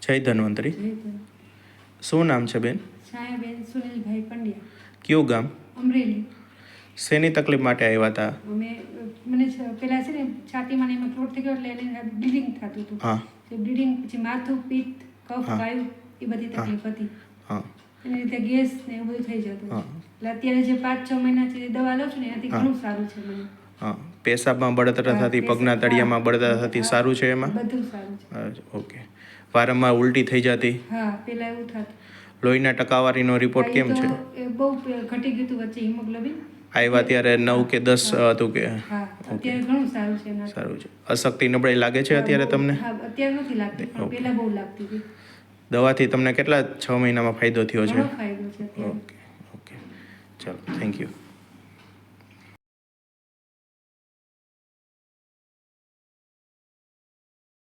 જય ધન્વંતરી. શું નામ છે બેન? છાયાબેન સુનિલભાઈ પંડ્યા. કયું ગામ? અમરેલી. શેની તકલીફ માટે આવ્યા હતા? મને પેલા છે ને છાતીમાં એમાં ક્લોટ થઈ ગયો એટલે એને બ્લીડિંગ થતું હતું. હા. તે બ્લીડિંગ પછી માથું, પિત્ત, કફ, વાયુ એ બધી તકલીફ હતી. હા. એની રીતે ગેસ ને એવું બધું થઈ જતું. હા. એટલે અત્યારે જે 5-6 મહિનાથી દવા લઉં છું ને એનાથી ઘણું સારું છે મને. હા. પેશાબમાં બળતરા થતી, પગના તળિયામાં બળતરા થતી, સારું છે એમાં? બધું સારું છે. ઓકે. વારંવાર ઉલટી થઈ જતી? હા, પેલા એવું થતું. લોહીના ટકાવારીનો રિપોર્ટ કેમ છે? એ બહુ ઘટી ગયું હતું વચ્ચે હિમોગ્લોબિન. આવ્યા ત્યારે 9 કે 10 હતું કે? હા, અત્યારે ઘણું સારું છે. સારું છે. અશક્તિ નબળાઈ લાગે છે અત્યારે તમને? હા, અત્યારે નથી લાગતી પણ પહેલા બહુ લાગતી હતી. દવાથી તમને કેટલા 6 મહિનામાં ફાયદો થયો છે? ઘણો ફાયદો છે અત્યારે. ઓકે. ચલો, થેન્ક યુ.